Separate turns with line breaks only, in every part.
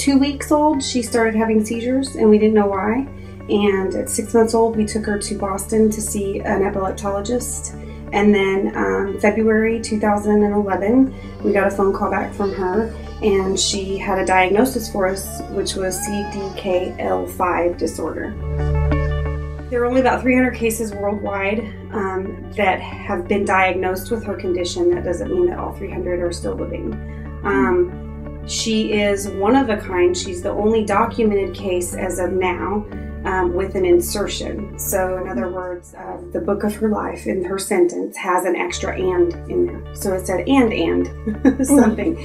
2 weeks old, she started having seizures, and we didn't know why. And at 6 months old, we took her to Boston to see an epileptologist. And then February 2011, we got a phone call back from her, and she had a diagnosis for us, which was CDKL5 disorder. There are only about 300 cases worldwide that have been diagnosed with her condition. That doesn't mean that all 300 are still living. She is one of a kind. She's the only documented case as of now with an insertion. So in other words, the book of her life in her sentence has an extra "and" in there. So it said and something.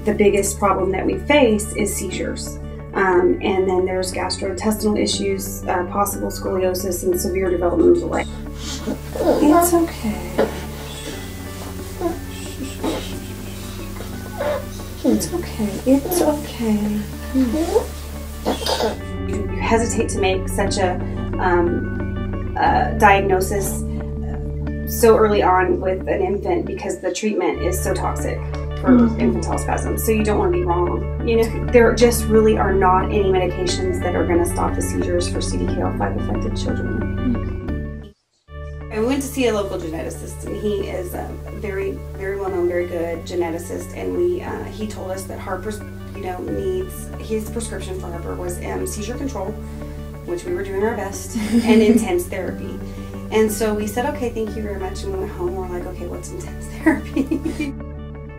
The biggest problem that we face is seizures. And then there's gastrointestinal issues, possible scoliosis, and severe developmental delay. It's okay. It's okay. It's okay. You hesitate to make such a diagnosis so early on with an infant because the treatment is so toxic for infantile spasms, so you don't want to be wrong. You know, there just really are not any medications that are going to stop the seizures for CDKL5 affected children. I went to see a local geneticist, and he is a very, very well known, very good geneticist, and he told us that Harper's, needs, his prescription for Harper was seizure control, which we were doing our best, and intense therapy. And so we said, okay, thank you very much, and we went home. We're like, okay, what's intense therapy?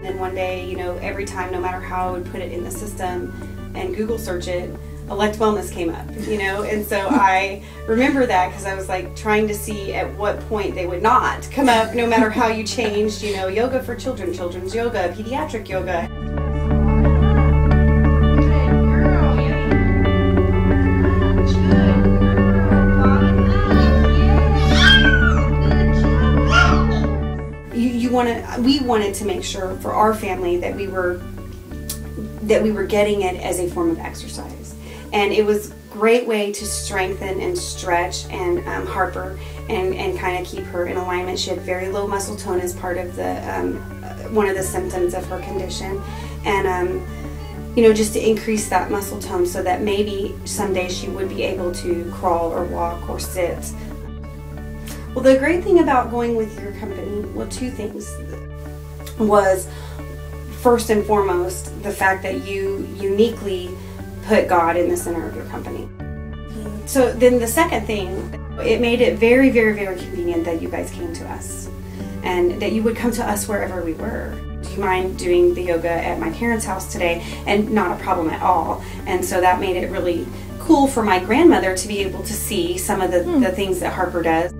And one day, every time, no matter how I would put it in the system and Google search it, elect wellness came up, and so I remember that because I was like trying to see at what point they would not come up, no matter how you changed, yoga for children, children's yoga, pediatric yoga. We wanted to make sure for our family that we were getting it as a form of exercise, and it was a great way to strengthen and stretch and Harper and kind of keep her in alignment. She had very low muscle tone as part of the one of the symptoms of her condition, and just to increase that muscle tone so that maybe someday she would be able to crawl or walk or sit. Well, the great thing about going with your company, well, two things, was first and foremost the fact that you uniquely put God in the center of your company. So then the second thing, it made it very, very, very convenient that you guys came to us and that you would come to us wherever we were. Do you mind doing the yoga at my parents' house today? And not a problem at all. And so that made it really cool for my grandmother to be able to see some of the things that Harper does.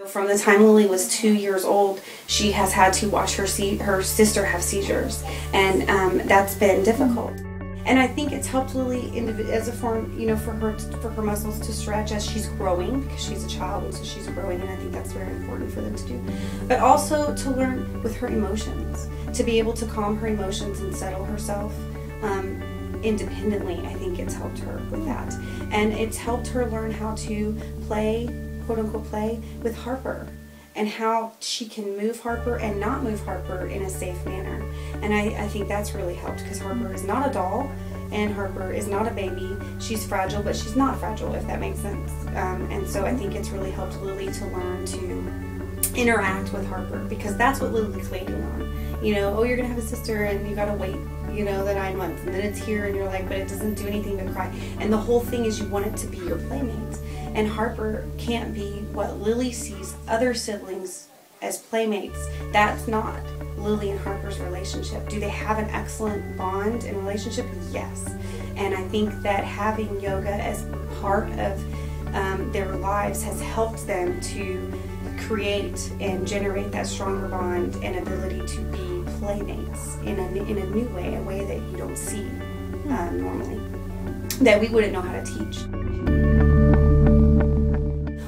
From the time Lily was 2 years old, she has had to watch her sister have seizures, and that's been difficult. And I think it's helped Lily as a form, for her muscles to stretch as she's growing, because she's a child and so she's growing, and I think that's very important for them to do. But also to learn with her emotions, to be able to calm her emotions and settle herself independently. I think it's helped her with that, and it's helped her learn how to play, quote-unquote play, with Harper, and how she can move Harper and not move Harper in a safe manner. And I think that's really helped, because Harper is not a doll and Harper is not a baby. She's fragile, but she's not fragile, if that makes sense. And so I think it's really helped Lily to learn to interact with Harper, because that's what Lily's waiting on. Oh, you're gonna have a sister and you gotta wait, the 9 months, and then it's here and you're like, but it doesn't do anything but cry. And the whole thing is you want it to be your playmate. And Harper can't be what Lily sees other siblings as playmates. That's not Lily and Harper's relationship. Do they have an excellent bond and relationship? Yes. And I think that having yoga as part of their lives has helped them to create and generate that stronger bond and ability to be playmates in a new way, a way that you don't see normally, that we wouldn't know how to teach.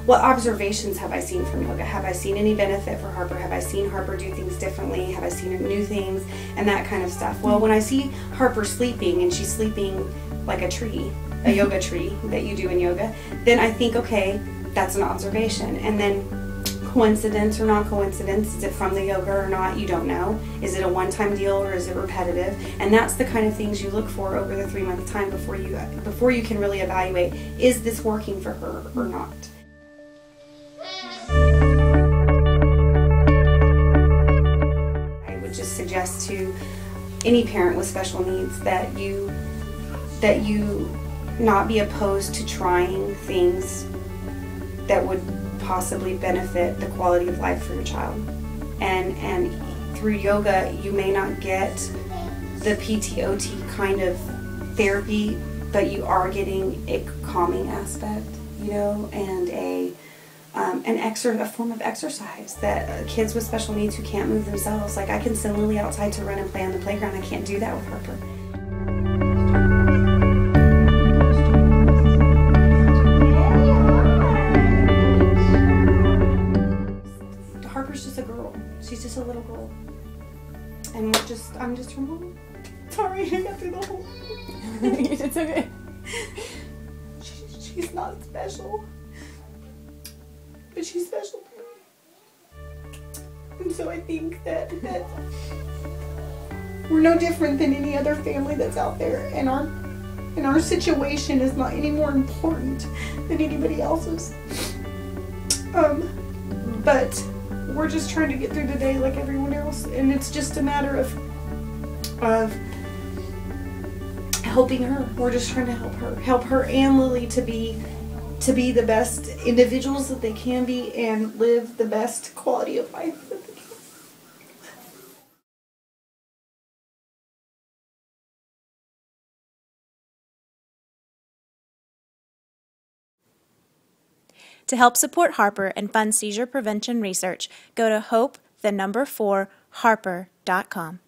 What observations have I seen from yoga? Have I seen any benefit for Harper? Have I seen Harper do things differently? Have I seen new things and that kind of stuff? Well, when I see Harper sleeping, and she's sleeping like a tree, a yoga tree that you do in yoga, then I think, okay, that's an observation. And then coincidence or not coincidence? Is it from the yoga or not? You don't know. Is it a one-time deal or is it repetitive? And that's the kind of things you look for over the 3-month time before you can really evaluate, is this working for her or not? I would just suggest to any parent with special needs that you not be opposed to trying things that would possibly benefit the quality of life for your child. And through yoga, you may not get the PTOT kind of therapy, but you are getting a calming aspect, you know, and a form of exercise that kids with special needs who can't move themselves, like I can send Lily outside to run and play on the playground. I can't do that with Harper. Harper's just a girl. She's just a little girl. And I'm just her mom. Sorry, I got through the whole thing.
It's okay.
She's not special. But she's special. And so I think that we're no different than any other family that's out there. And our situation is not any more important than anybody else's. But we're just trying to get through the day like everyone else, and it's just a matter of helping her. We're just trying to help her and Lily to be the best individuals that they can be and live the best quality of life that they can.
To help support Harper and fund seizure prevention research, go to hope4harper.com.